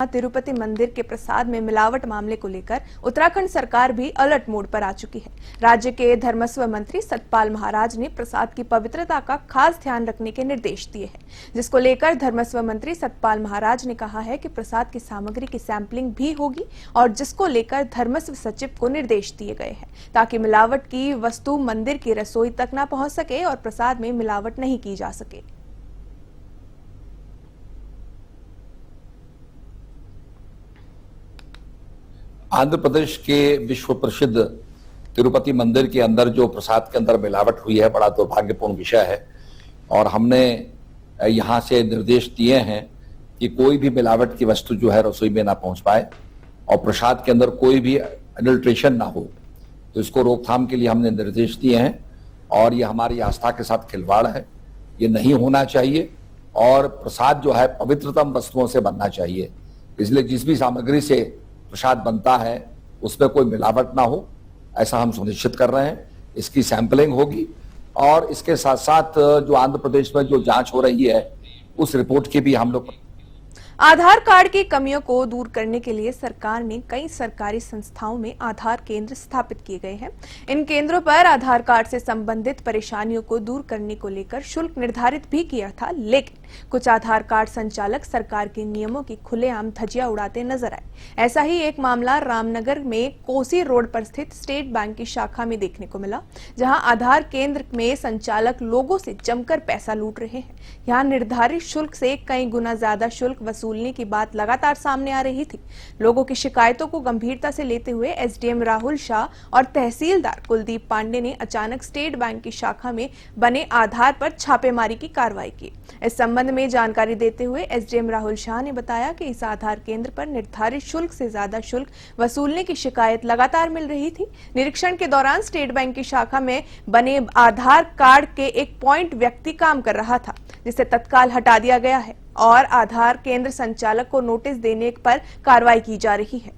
तिरुपति मंदिर के प्रसाद में मिलावट मामले को लेकर उत्तराखंड सरकार भी अलर्ट मोड पर आ चुकी है। राज्य के धर्मस्व मंत्री सतपाल महाराज ने प्रसाद की पवित्रता का खास ध्यान रखने के निर्देश दिए हैं, जिसको लेकर धर्मस्व मंत्री सतपाल महाराज ने कहा है कि प्रसाद की सामग्री की सैंपलिंग भी होगी और जिसको लेकर धर्मस्व सचिव को निर्देश दिए गए हैं ताकि मिलावट की वस्तु मंदिर की रसोई तक न पहुंच सके और प्रसाद में मिलावट नहीं की जा सके। आंध्र प्रदेश के विश्व प्रसिद्ध तिरुपति मंदिर के अंदर जो प्रसाद के अंदर मिलावट हुई है, बड़ा दुर्भाग्यपूर्ण विषय है और हमने यहां से निर्देश दिए हैं कि कोई भी मिलावट की वस्तु जो है रसोई में ना पहुंच पाए और प्रसाद के अंदर कोई भी एडल्ट्रेशन ना हो। तो इसको रोकथाम के लिए हमने निर्देश दिए हैं और ये हमारी आस्था के साथ खिलवाड़ है, ये नहीं होना चाहिए और प्रसाद जो है पवित्रतम वस्तुओं से बनना चाहिए। इसलिए जिस भी सामग्री से प्रसाद बनता है उसमें कोई मिलावट ना हो, ऐसा हम सुनिश्चित कर रहे हैं। इसकी सैंपलिंग होगी और इसके साथ साथ जो आंध्र प्रदेश में जो जांच हो रही है उस रिपोर्ट की भी हम लोग। आधार कार्ड की कमियों को दूर करने के लिए सरकार ने कई सरकारी संस्थाओं में आधार केंद्र स्थापित किए गए हैं। इन केंद्रों पर आधार कार्ड से संबंधित परेशानियों को दूर करने को लेकर शुल्क निर्धारित भी किया था, लेकिन कुछ आधार कार्ड संचालक सरकार के नियमों की खुलेआम धज्जियां उड़ाते नजर आए। ऐसा ही एक मामला रामनगर में कोसी रोड पर स्थित स्टेट बैंक की शाखा में देखने को मिला, जहां आधार केंद्र में संचालक लोगों से जमकर पैसा लूट रहे हैं। यहां निर्धारित शुल्क से कई गुना ज्यादा शुल्क वसूलने की बात लगातार सामने आ रही थी। लोगों की शिकायतों को गंभीरता से लेते हुए एसडीएम राहुल शाह और तहसीलदार कुलदीप पांडे ने अचानक स्टेट बैंक की शाखा में बने आधार पर छापेमारी की कार्रवाई की। इस संबंध में जानकारी देते हुए एसडीएम राहुल शाह ने बताया कि इस आधार केंद्र पर निर्धारित शुल्क से ज्यादा शुल्क वसूलने की शिकायत लगातार मिल रही थी। निरीक्षण के दौरान स्टेट बैंक की शाखा में बने आधार कार्ड के एक पॉइंट व्यक्ति काम कर रहा था, जिसे तत्काल हटा दिया गया है और आधार केंद्र संचालक को नोटिस देने पर कार्रवाई की जा रही है।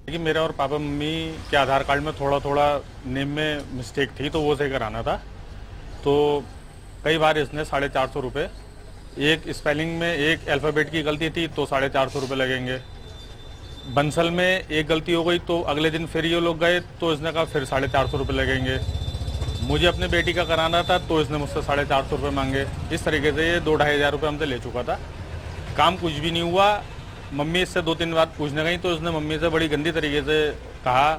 लेकिन मेरे और पापा मम्मी के आधार कार्ड में थोड़ा नेम में मिस्टेक थी, तो वो सही कराना था। तो कई बार इसने 450 रुपये, एक स्पेलिंग में एक अल्फ़ाबेट की गलती थी तो 450 रुपये लगेंगे। बंसल में एक गलती हो गई तो अगले दिन फिर ये लोग गए तो इसने कहा फिर 450 रुपये लगेंगे। मुझे अपने बेटी का कराना था तो इसने मुझसे 450 रुपये मांगे। इस तरीके से ये 2-2.5 हज़ार रुपये हमसे ले चुका था। काम कुछ भी नहीं हुआ। मम्मी इससे 2-3 बार पूछने गई तो उसने मम्मी से बड़ी गंदी तरीके से कहा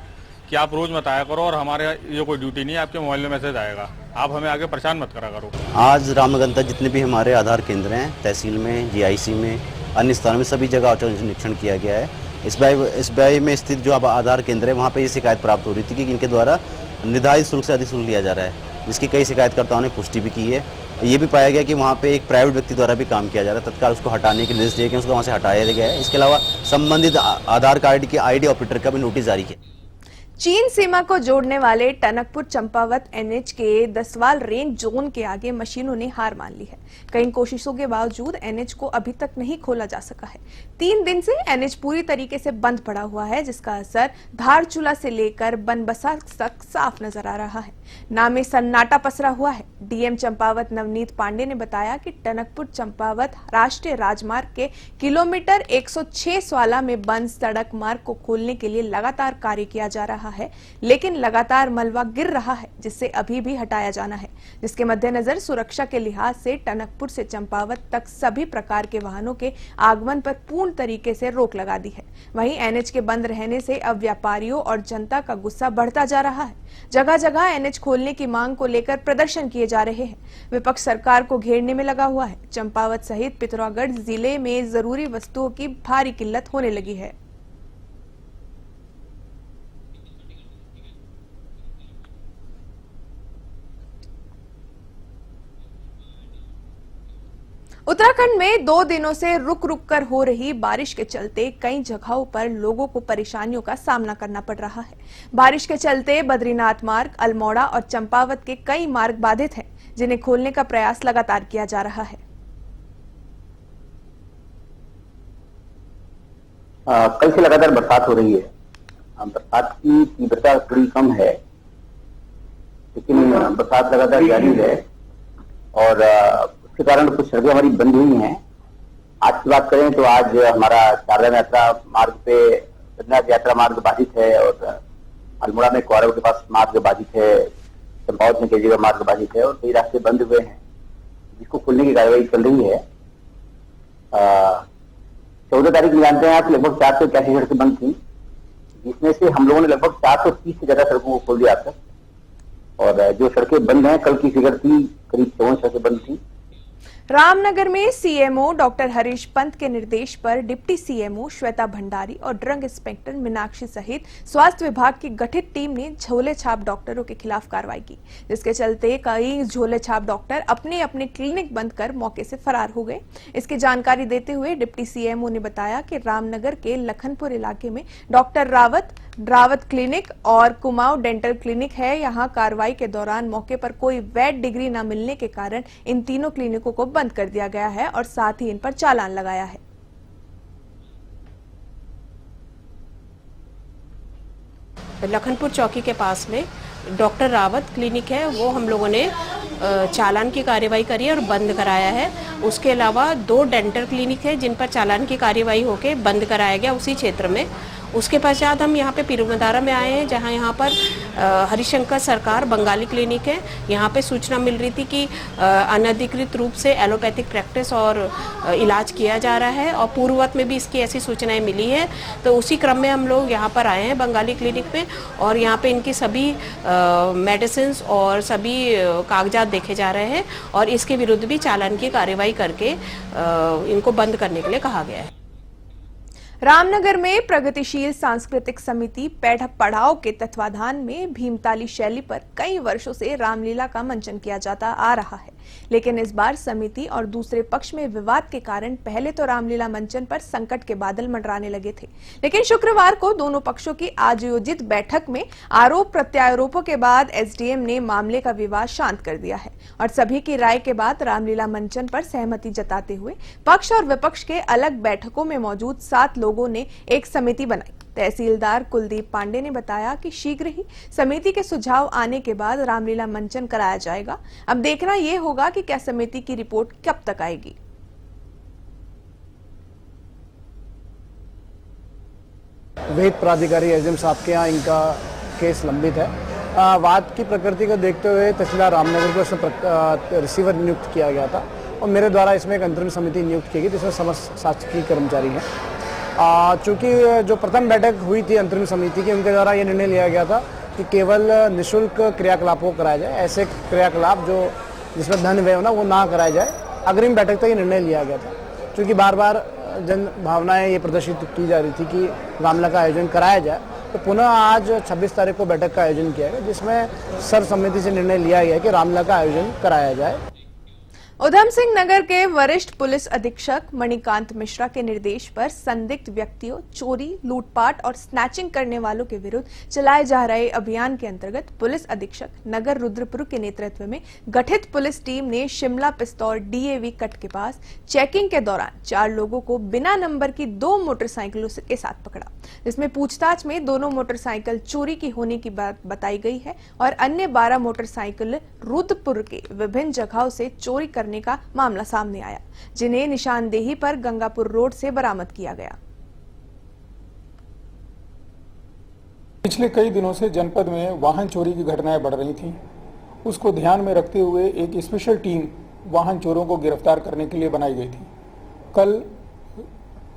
कि आप रोज़ मत आया करो और हमारे ये कोई ड्यूटी नहीं है, आपके मोबाइल में मैसेज आएगा, आप हमें आगे परेशान मत करा करो। आज रामनगर तक जितने भी हमारे आधार केंद्र हैं, तहसील में, जीआईसी में, अन्य स्थानों में सभी जगह औचक निरीक्षण किया गया है। इस बाई में स्थित जो अब आधार केंद्र है वहाँ पे ये शिकायत प्राप्त हो रही थी कि इनके द्वारा निर्धारित शुल्क से अधिक शुल्क लिया जा रहा है, जिसकी कई शिकायतकर्ताओं ने पुष्टि भी की है। ये भी पाया गया कि वहाँ पे एक प्राइवेट व्यक्ति द्वारा भी काम किया जा रहा है। तत्काल उसको हटाने के निर्देश दिए गए, उसको वहाँ से हटाया गया है। इसके अलावा संबंधित आधार कार्ड के आईडी ऑपरेटर का भी नोटिस जारी किया। चीन सीमा को जोड़ने वाले टनकपुर चंपावत एनएच के दसवाल रेंज जोन के आगे मशीनों ने हार मान ली है। कई कोशिशों के बावजूद एनएच को अभी तक नहीं खोला जा सका है। 3 दिन से एनएच पूरी तरीके से बंद पड़ा हुआ है, जिसका असर धारचूला से लेकर बनबसा तक साफ नजर आ रहा है। नामे सन्नाटा पसरा हुआ है। डीएम चंपावत नवनीत पांडे ने बताया कि टनकपुर चंपावत राष्ट्रीय राजमार्ग के किलोमीटर 106 स्वाला में बंद सड़क मार्ग को खोलने के लिए लगातार कार्य किया जा रहा है, लेकिन लगातार मलबा गिर रहा है, जिससे अभी भी हटाया जाना है। जिसके मद्देनजर सुरक्षा के लिहाज से टनकपुर से चंपावत तक सभी प्रकार के वाहनों के आगमन पर पूर्ण तरीके से रोक लगा दी है। वहीं एनएच के बंद रहने से अब व्यापारियों और जनता का गुस्सा बढ़ता जा रहा है। जगह जगह एनएच खोलने की मांग को लेकर प्रदर्शन किए जा रहे हैं। विपक्ष सरकार को घेरने में लगा हुआ है। चंपावत सहित पिथौरागढ़ जिले में जरूरी वस्तुओं की भारी किल्लत होने लगी है। उत्तराखंड में 2 दिनों से रुक रुक कर हो रही बारिश के चलते कई जगहों पर लोगों को परेशानियों का सामना करना पड़ रहा है। बारिश के चलते बद्रीनाथ मार्ग, अल्मोड़ा और चंपावत के कई मार्ग बाधित हैं, जिन्हें खोलने का प्रयास लगातार किया जा रहा है। कल से लगातार बरसात हो रही है। बरसात की तीव्रता थोड़ी कम है लेकिन बरसात लगातार जारी है और उसके कारण कुछ सड़कें हमारी बंद हुई हैं। आज की बात करें तो आज हमारा चारधाम यात्रा मार्ग पे बद्रीनाथ यात्रा मार्ग बाधित है और अल्मोड़ा में कौरव के पास मार्ग बाधित है, चंपावत में कई जगह मार्ग बाधित है और कई रास्ते बंद हुए हैं, जिसको खोलने की कार्रवाई चल रही है। 14 तारीख को जानते हैं आप लगभग 481 सड़कें बंद थी, जिसमें से हम लोगों ने लगभग 430 से ज्यादा सड़कों को खोल दिया अब तक। और जो सड़कें बंद हैं, कल की फिगर थी करीब 54 सड़कें बंद थी। रामनगर में सीएमओ डॉक्टर हरीश पंत के निर्देश पर डिप्टी सीएमओ श्वेता भंडारी और ड्रग इंस्पेक्टर मीनाक्षी सहित स्वास्थ्य विभाग की गठित टीम ने झोले छाप डॉक्टरों के खिलाफ कार्रवाई की, जिसके चलते कई झोले छाप डॉक्टर अपने अपने क्लिनिक बंद कर मौके से फरार हो गए। इसकी जानकारी देते हुए डिप्टी सीएमओ ने बताया कि रामनगर के लखनपुर इलाके में डॉक्टर रावत क्लिनिक और कुमाऊं डेंटल क्लिनिक है। यहां कार्रवाई के दौरान मौके पर कोई वैध डिग्री न मिलने के कारण इन तीनों क्लिनिकों को बंद कर दिया गया है और साथ ही इन पर चालान लगाया है। लखनपुर चौकी के पास में डॉक्टर रावत क्लिनिक है, वो हम लोगों ने चालान की कार्यवाही करी और बंद कराया है। उसके अलावा 2 डेंटल क्लिनिक है जिन पर चालान की कार्यवाही होकर बंद कराया गया उसी क्षेत्र में। उसके पश्चात हम यहाँ पे पीरूमदारा में आए हैं, जहाँ यहाँ पर हरिशंकर सरकार बंगाली क्लिनिक है। यहाँ पे सूचना मिल रही थी कि अनधिकृत रूप से एलोपैथिक प्रैक्टिस और इलाज किया जा रहा है और पूर्ववत में भी इसकी ऐसी सूचनाएं मिली है, तो उसी क्रम में हम लोग यहाँ पर आए हैं बंगाली क्लिनिक में और यहाँ पे इनकी सभी मेडिसिन और सभी कागजात देखे जा रहे हैं और इसके विरुद्ध भी चालान की कार्यवाही करके इनको बंद करने के लिए कहा गया है। रामनगर में प्रगतिशील सांस्कृतिक समिति पढ़ाओ के तत्वाधान में भीमताली शैली पर कई वर्षों से रामलीला का मंचन किया जाता आ रहा है, लेकिन इस बार समिति और दूसरे पक्ष में विवाद के कारण पहले तो रामलीला मंचन पर संकट के बादल मंडराने लगे थे, लेकिन शुक्रवार को दोनों पक्षों की आयोजित बैठक में आरोप प्रत्यारोपों के बाद एसडीएम ने मामले का विवाद शांत कर दिया है और सभी की राय के बाद रामलीला मंचन पर सहमति जताते हुए पक्ष और विपक्ष के अलग बैठकों में मौजूद 7 लोगों ने एक समिति बनाई। तहसीलदार कुलदीप पांडे ने बताया कि शीघ्र ही समिति के सुझाव आने के बाद रामलीला मंचन कराया जाएगा। अब देखना यह होगा कि क्या समिति की रिपोर्ट कब तक आएगी। वेद प्राधिकारी एसडीएम साहब के यहाँ इनका केस लंबित है। वाद की प्रकृति को देखते हुए तहसीलदार रामनगर को इसमें रिसीवर नियुक्त किया गया था और मेरे द्वारा इसमें एक अंतरिम समिति नियुक्त की गई जिसमें समस्त शासकीय कर्मचारी हैं। चूँकि जो प्रथम बैठक हुई थी अंतरिम समिति की, उनके द्वारा ये निर्णय लिया गया था कि केवल निःशुल्क क्रियाकलापों को कराया जाए, ऐसे क्रियाकलाप जो जिसमें धन व्यय होना वो ना कराया जाए। अग्रिम बैठक तक ये निर्णय लिया गया था। चूँकि बार बार जन भावनाएं ये प्रदर्शित की जा रही थी कि रामलीला का आयोजन कराया जाए, तो पुनः आज 26 तारीख को बैठक का आयोजन किया गया, जिसमें सर्वसम्मति से निर्णय लिया गया कि रामलीला का आयोजन कराया जाए। उधम सिंह नगर के वरिष्ठ पुलिस अधीक्षक मणिकांत मिश्रा के निर्देश पर संदिग्ध व्यक्तियों, चोरी, लूटपाट और स्नैचिंग करने वालों के विरुद्ध चलाए जा रहे अभियान के अंतर्गत पुलिस अधीक्षक नगर रुद्रपुर के नेतृत्व में गठित पुलिस टीम ने शिमला पिस्तौल डीएवी कट के पास चेकिंग के दौरान 4 लोगों को बिना नंबर की 2 मोटरसाइकिलों के साथ पकड़ा, जिसमें पूछताछ में दोनों मोटरसाइकिल चोरी की होने की बात बताई गई है और अन्य 12 मोटरसाइकिल रुद्रपुर के विभिन्न जगहों से चोरी करने का मामला सामने आया, जिन्हें निशानदेही पर गंगापुर रोड से बरामद किया गया। पिछले कई दिनों से जनपद में वाहन चोरी की घटनाएं बढ़ रही थीं। उसको ध्यान में रखते हुए एक स्पेशल टीम वाहन चोरों को गिरफ्तार करने के लिए बनाई गई थी। कल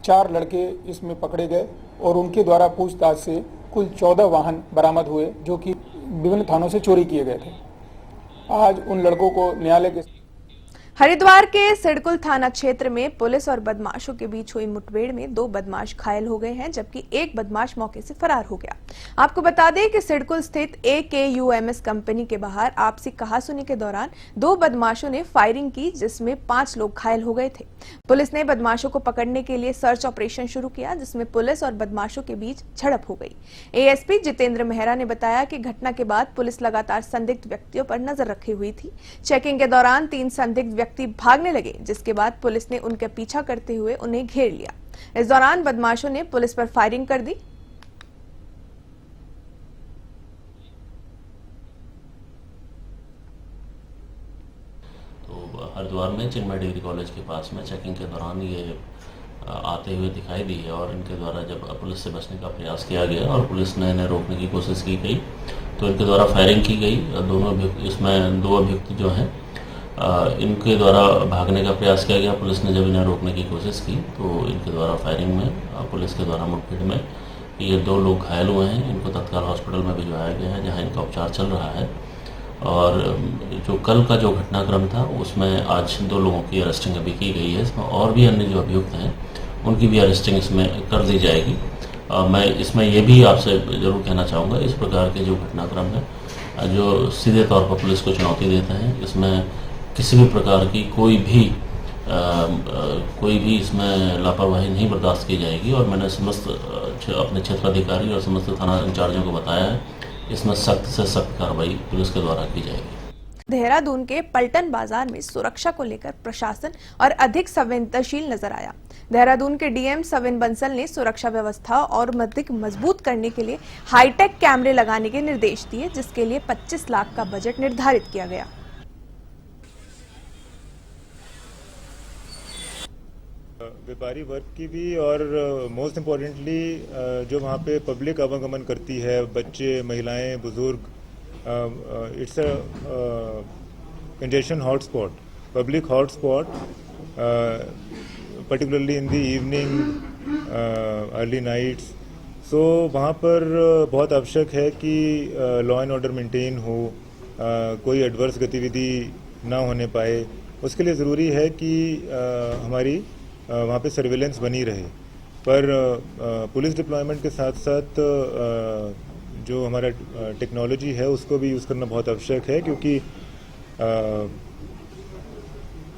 4 लड़के इसमें पकड़े गए और उनके द्वारा पूछताछ से कुल 14 वाहन बरामद हुए, जो कि विभिन्न थानों से चोरी किए गए थे। आज उन लड़कों को न्यायालय के हरिद्वार के सिडकुल थाना क्षेत्र में पुलिस और बदमाशों के बीच हुई मुठभेड़ में 2 बदमाश घायल हो गए हैं, जबकि एक बदमाश मौके से फरार हो गया। आपको बता दें कि सिडकुल स्थित AKUMS कंपनी के बाहर आपसी कहासुनी के दौरान 2 बदमाशों ने फायरिंग की, जिसमें 5 लोग घायल हो गए थे। पुलिस ने बदमाशों को पकड़ने के लिए सर्च ऑपरेशन शुरू किया, जिसमें पुलिस और बदमाशों के बीच झड़प हो गई। ASP जितेंद्र मेहरा ने बताया कि घटना के बाद पुलिस लगातार संदिग्ध व्यक्तियों पर नजर रखी हुई थी। चेकिंग के दौरान 3 संदिग्ध व्यक्ति भागने लगे, जिसके बाद पुलिस ने उनका पीछा करते हुए उन्हें घेर लिया। इस दौरान बदमाशों ने पुलिस पर फायरिंग कर दी। हरिद्वार में चिन्मय डिग्री कॉलेज के पास में चेकिंग के दौरान ये आते हुए दिखाई दी है और इनके द्वारा जब पुलिस से बचने का प्रयास किया गया और पुलिस ने इन्हें रोकने की कोशिश की गई तो इनके द्वारा फायरिंग की गई। दोनों अभियुक्त, इसमें 2 अभियुक्त जो हैं इनके द्वारा भागने का प्रयास किया गया। पुलिस ने जब इन्हें रोकने की कोशिश की तो इनके द्वारा फायरिंग में पुलिस के द्वारा मुठभेड़ में ये 2 लोग घायल हुए हैं। इनको तत्काल हॉस्पिटल में भिजवाया गया है जहाँ इनका उपचार चल रहा है। और जो कल का जो घटनाक्रम था उसमें आज 2 लोगों की अरेस्टिंग अभी की गई है। इसमें और भी अन्य जो अभियुक्त हैं उनकी भी अरेस्टिंग इसमें कर दी जाएगी। मैं इसमें ये भी आपसे ज़रूर कहना चाहूँगा, इस प्रकार के जो घटनाक्रम है जो सीधे तौर पर पुलिस को चुनौती देते हैं, इसमें किसी भी प्रकार की कोई भी इसमें लापरवाही नहीं बर्दाश्त की जाएगी। और मैंने समस्त अपने क्षेत्राधिकारी और समस्त थाना इंचार्जों को बताया है, इसमें सख्त से सख्त कार्रवाई पुलिस के द्वारा की जाएगी। देहरादून के पलटन बाजार में सुरक्षा को लेकर प्रशासन और अधिक संवेदनशील नजर आया। देहरादून के डीएम सविन बंसल ने सुरक्षा व्यवस्था और अधिक मजबूत करने के लिए हाईटेक कैमरे लगाने के निर्देश दिए, जिसके लिए 25 लाख का बजट निर्धारित किया गया। व्यापारी वर्ग की भी और मोस्ट इम्पॉर्टेंटली जो वहाँ पे पब्लिक आवागमन करती है, बच्चे, महिलाएं, बुजुर्ग, it's a congestion hotspot, public hotspot, particularly in the evening, early nights. So वहाँ पर बहुत आवश्यक है कि लॉ एंड ऑर्डर मेंटेन हो, कोई एडवर्स गतिविधि ना होने पाए। उसके लिए ज़रूरी है कि हमारी वहाँ पे सर्विलेंस बनी रहे। पर पुलिस डिप्लॉयमेंट के साथ साथ जो हमारा टेक्नोलॉजी है उसको भी यूज़ करना बहुत आवश्यक है, क्योंकि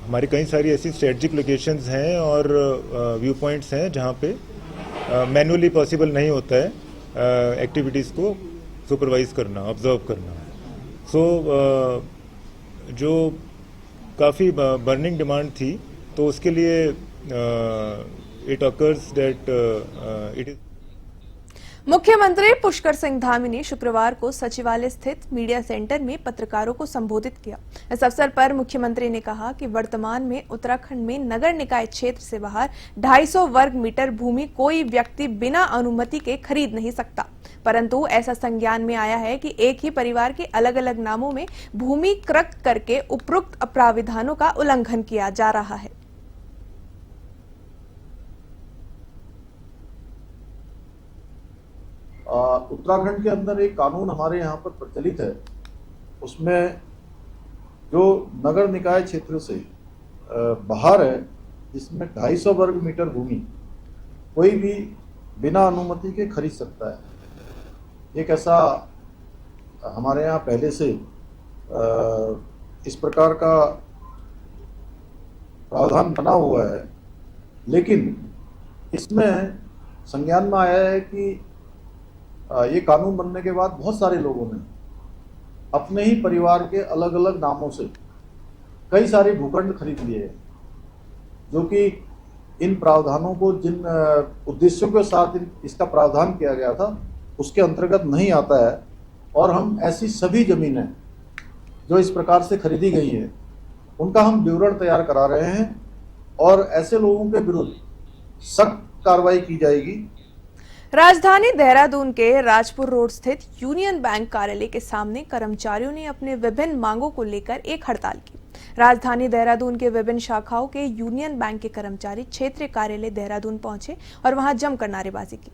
हमारी कई सारी ऐसी स्ट्रेटजिक लोकेशंस हैं और व्यू पॉइंट्स हैं जहाँ पे मैनुअली पॉसिबल नहीं होता है एक्टिविटीज़ को सुपरवाइज करना, ऑब्जर्व करना। सो जो काफ़ी बर्निंग डिमांड थी तो उसके लिए it occurs that it is. मुख्यमंत्री पुष्कर सिंह धामी ने शुक्रवार को सचिवालय स्थित मीडिया सेंटर में पत्रकारों को संबोधित किया। इस अवसर पर मुख्यमंत्री ने कहा कि वर्तमान में उत्तराखंड में नगर निकाय क्षेत्र से बाहर 250 वर्ग मीटर भूमि कोई व्यक्ति बिना अनुमति के खरीद नहीं सकता, परंतु ऐसा संज्ञान में आया है कि एक ही परिवार के अलग अलग नामों में भूमि क्रय करके उपरोक्त प्राविधानों का उल्लंघन किया जा रहा है। उत्तराखंड के अंदर एक कानून हमारे यहाँ पर प्रचलित है, उसमें जो नगर निकाय क्षेत्र से बाहर है, जिसमें 250 वर्ग मीटर भूमि कोई भी बिना अनुमति के खरीद सकता है। एक ऐसा हमारे यहाँ पहले से इस प्रकार का प्रावधान बना हुआ है, लेकिन इसमें संज्ञान में आया है कि ये कानून बनने के बाद बहुत सारे लोगों ने अपने ही परिवार के अलग अलग नामों से कई सारे भूखंड खरीद लिए हैं, जो कि इन प्रावधानों को, जिन उद्देश्यों के साथ इसका प्रावधान किया गया था उसके अंतर्गत नहीं आता है। और हम ऐसी सभी जमीनें जो इस प्रकार से खरीदी गई हैं उनका हम विवरण तैयार करा रहे हैं और ऐसे लोगों के विरुद्ध सख्त कार्रवाई की जाएगी। राजधानी देहरादून के राजपुर रोड स्थित यूनियन बैंक कार्यालय के सामने कर्मचारियों ने अपने विभिन्न मांगों को लेकर एक हड़ताल की। राजधानी देहरादून के विभिन्न शाखाओं के यूनियन बैंक के कर्मचारी क्षेत्रीय कार्यालय देहरादून पहुंचे और वहां जमकर नारेबाजी की।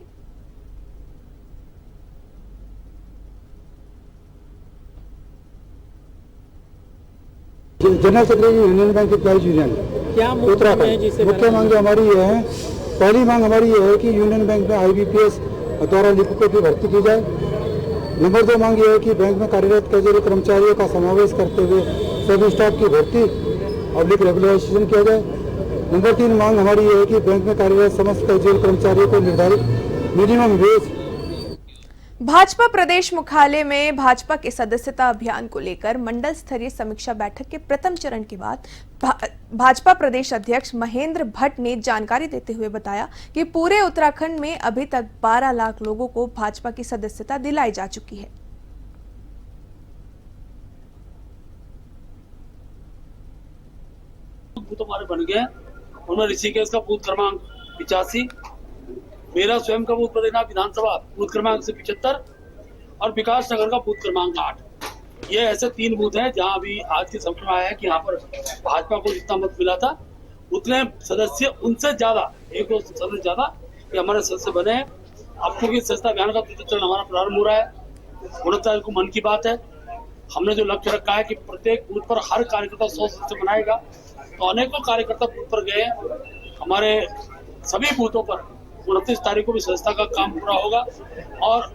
General secretary union bank employees union क्या उत्तराखंड मुख्य मांग हमारी ये है। पहली मांग हमारी ये है कि यूनियन बैंक में IBPS द्वारा लिपिकों की भर्ती की जाए। नंबर 2 मांग ये है कि बैंक में कार्यरत कैजुअल कर्मचारियों का समावेश करते हुए सभी स्टाफ की भर्ती और रेगुलराइजेशन किया जाए। नंबर 3 मांग हमारी ये है कि बैंक में कार्यरत समस्त कैजुअल कर्मचारियों को निर्धारित मिनिमम वेज। भाजपा प्रदेश मुख्यालय में भाजपा के सदस्यता अभियान को लेकर मंडल स्तरीय समीक्षा बैठक के प्रथम चरण के बाद भाजपा प्रदेश अध्यक्ष महेंद्र भट्ट ने जानकारी देते हुए बताया कि पूरे उत्तराखंड में अभी तक 12 लाख लोगों को भाजपा की सदस्यता दिलाई जा चुकी है। बूथ हमारे बन गए हैं। उनमें ऋषिकेश का बूथ क्रमांक 85, मेरा स्वयं का बूथ बद्रीनाथ विधानसभा बूथ क्रमांक 75 और विकास नगर का बूथ क्रमांक 8। ये ऐसे 3 बूथ हैं जहां अभी आज के समय में आया है कि यहाँ पर भाजपा को जितना मत मिला था उतने सदस्य उनसे ज्यादा, 1-2 सदस्य ज्यादा ये हमारे सदस्य बने हैं। अब क्योंकि स्वच्छता अभियान का दूसरा चरण हमारा प्रारंभ हो रहा है, 29 तारीख को मन की बात है। हमने जो लक्ष्य रखा है कि प्रत्येक बूथ पर हर कार्यकर्ता 100 सदस्य बनाएगा, तो अनेकों कार्यकर्ता बूथ पर गए। हमारे सभी बूथों पर 29 तारीख को भी स्वच्छता का काम पूरा होगा और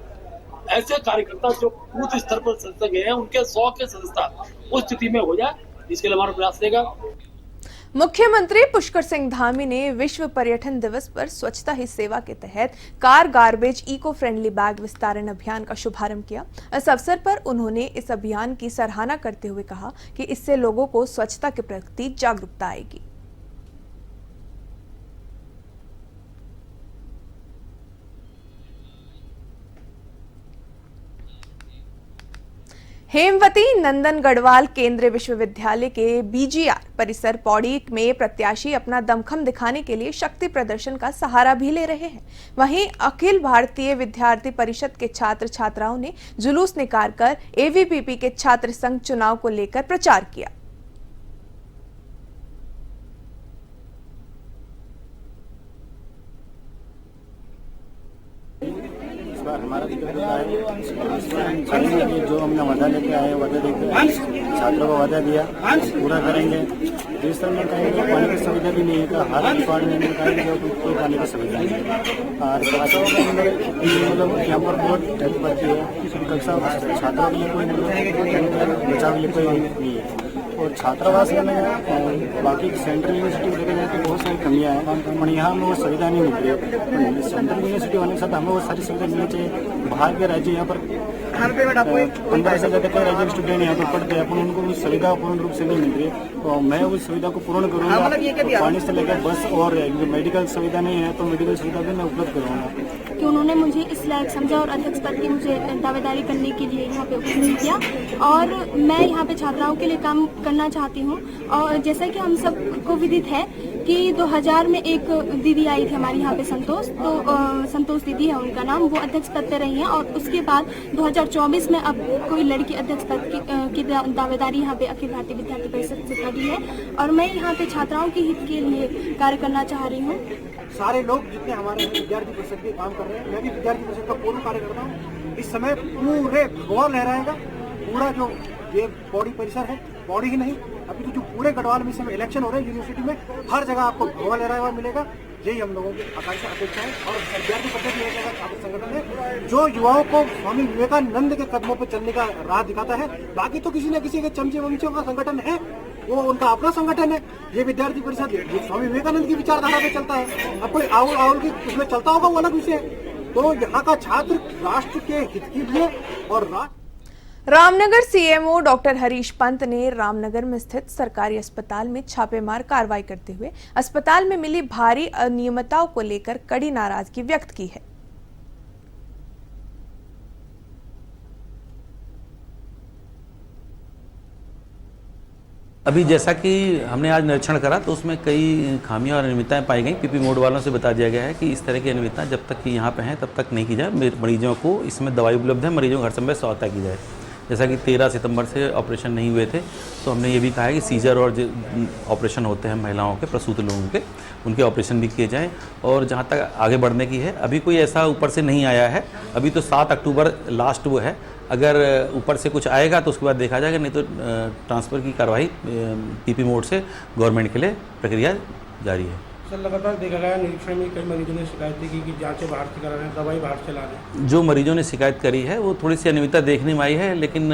ऐसे कार्यकर्ता जो बूथ स्तर पर सदस्य गए हैं उनके 100 के सदस्यता उस स्थिति में हो जाए, इसके लिए हमारा प्रयास रहेगा। मुख्यमंत्री पुष्कर सिंह धामी ने विश्व पर्यटन दिवस पर स्वच्छता ही सेवा के तहत car garbage eco friendly bag विस्तारण अभियान का शुभारंभ किया। इस अवसर पर उन्होंने इस अभियान की सराहना करते हुए कहा कि इससे लोगों को स्वच्छता के प्रति जागरूकता आएगी। हेमवती नंदन गढ़वाल केंद्रीय विश्वविद्यालय के बीजीआर परिसर पौड़ी में प्रत्याशी अपना दमखम दिखाने के लिए शक्ति प्रदर्शन का सहारा भी ले रहे हैं। वहीं अखिल भारतीय विद्यार्थी परिषद के छात्र छात्राओं ने जुलूस निकालकर एवीपीपी के छात्र संघ चुनाव को लेकर प्रचार किया। हमारा जो हमने वादा लेके आए वादा देकर छात्रों को वादा दिया पूरा करेंगे। जिस तरह में कहेंगे पानी की सुविधा भी नहीं है, हर डिपार्टमेंट में कहेंगे कोई पानी की सुविधा नहीं है। और छात्रों के अंदर मतलब यहाँ पर बहुत हेल्प करती है, कक्षा छात्रों के लिए कोई बचाव के लिए कोई नहीं है। और छात्रावास में बाकी सेंट्रल यूनिवर्सिटी लेके जाए तो बहुत सारी कमियां हैं, और यहाँ हमें वो सुविधा नहीं मिल रही है। सेंट्रल यूनिवर्सिटी होने के साथ हमें वो सारी सुविधा मिलनी चाहिए। बाहर के राज्य यहाँ पर 15 से ज़्यादा कई राज्य स्टूडेंट यहाँ पर पढ़ते हैं, पर उनको वो सुविधा पूर्ण रूप से नहीं मिल रही है। तो मैं उस सुविधा को पूर्ण करूँगा। पानी से लेकर बस और मेडिकल सुविधा नहीं है तो मेडिकल सुविधा भी मैं उपलब्ध करवाऊँगा। कि उन्होंने मुझे इस लायक समझा और अध्यक्ष पद की मुझे दावेदारी करने के लिए यहाँ पे उपस्थित किया। और मैं यहाँ पे छात्राओं के लिए काम करना चाहती हूँ। और जैसा कि हम सबको विदित है कि 2000 में एक दीदी आई थी हमारे यहाँ पे संतोष, तो संतोष दीदी है उनका नाम, वो अध्यक्ष पद पे रही हैं। और उसके बाद 2024 में अब कोई लड़की अध्यक्ष पद की दावेदारी यहाँ पे अखिल भारतीय विद्यार्थी परिषद से करी है। और मैं यहाँ पे छात्राओं के हित के लिए कार्य करना चाह रही हूँ। सारे लोग जितने हमारे विद्यार्थी परिषद के काम कर रहे हैं, मैं भी विद्यार्थी परिषद का पूर्ण कार्य करता हूँ। इस समय पूरे भगवा लहराएगा, पूरा जो ये पौड़ी परिसर है, पौड़ी ही नहीं अभी तो जो पूरे गढ़वाल में समय इलेक्शन हो रहे हैं यूनिवर्सिटी में, हर जगह आपको भगवा लहराया हुआ मिलेगा। यही हम लोगों की आकांक्षा अपेक्षा है। और विद्यार्थी परिषद एक ऐसा छात्र संगठन है जो युवाओं को स्वामी विवेकानंद के कदमों पर चलने का राह दिखाता है। बाकी तो किसी न किसी के चमचे वमचों का संगठन है, वो उनका अपना संगठन है। ये विद्यार्थी परिषद स्वामी विवेकानंद की विचारधारा पे चलता है। अब कोई आवल की उसमें चलता होगा, वो अलग विषय है। तो यहाँ का छात्र राष्ट्र के हित के लिए और रामनगर सीएमओ डॉक्टर हरीश पंत ने रामनगर में स्थित सरकारी अस्पताल में छापेमार कार्रवाई करते हुए अस्पताल में मिली भारी अनियमितताओं को लेकर कड़ी नाराजगी व्यक्त की है। अभी जैसा कि हमने आज निरीक्षण करा तो उसमें कई खामियां और अनियमितताएं पाई गई। पीपी मोड वालों से बता दिया गया है कि इस तरह की अनियमितता जब तक कि यहाँ पे हैं तब तक नहीं की जाए। मरीजों को इसमें दवाई उपलब्ध है, मरीजों को हर समय सहायता की जाए। जैसा कि 13 सितंबर से ऑपरेशन नहीं हुए थे तो हमने ये भी कहा है कि सीजर और जो ऑपरेशन होते हैं महिलाओं के, प्रसूत लोगों के, उनके ऑपरेशन भी किए जाएं। और जहाँ तक आगे बढ़ने की है, अभी कोई ऐसा ऊपर से नहीं आया है। अभी तो 7 अक्टूबर लास्ट वो है, अगर ऊपर से कुछ आएगा तो उसके बाद देखा जाएगा, नहीं तो ट्रांसफ़र की कार्रवाई पीपी मोड से गवर्नमेंट के लिए प्रक्रिया जारी है। सर लगातार देखा गया निरीक्षण में कई मरीजों ने शिकायत की कि जांचें बाहर से करा रहे हैं, दवाई बाहर से ला रहे हैं। जो मरीजों ने शिकायत करी है वो थोड़ी सी अनियमितता देखने में आई है, लेकिन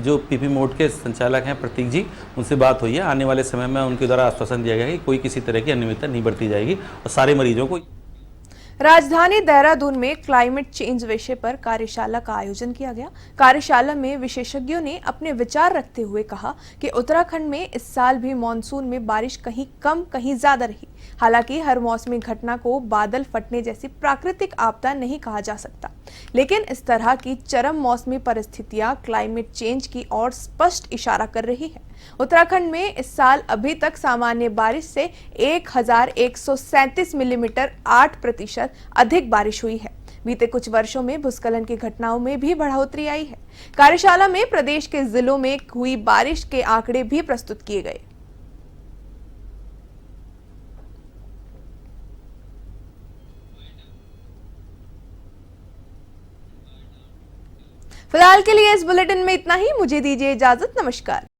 जो पीपी मोड के संचालक हैं प्रतीक जी, उनसे बात हुई है। आने वाले समय में उनके द्वारा आश्वासन दिया गया कि कोई किसी तरह की अनियमितता नहीं बरती जाएगी और सारे मरीजों को। राजधानी देहरादून में क्लाइमेट चेंज विषय पर कार्यशाला का आयोजन किया गया। कार्यशाला में विशेषज्ञों ने अपने विचार रखते हुए कहा कि उत्तराखंड में इस साल भी मानसून में बारिश कहीं कम कहीं ज्यादा रही। हालांकि हर मौसमी घटना को बादल फटने जैसी प्राकृतिक आपदा नहीं कहा जा सकता। लेकिन इस तरह की चरम मौसमी परिस्थितियां क्लाइमेट चेंज की ओर स्पष्ट इशारा कर रही है। उत्तराखंड में इस साल अभी तक सामान्य बारिश से 1137 मिलीमीटर 8% अधिक बारिश हुई है। बीते कुछ वर्षों में भूस्खलन की घटनाओं में भी बढ़ोतरी आई है। कार्यशाला में प्रदेश के जिलों में हुई बारिश के आंकड़े भी प्रस्तुत किए गए। फिलहाल के लिए इस बुलेटिन में इतना ही। मुझे दीजिए इजाजत। नमस्कार।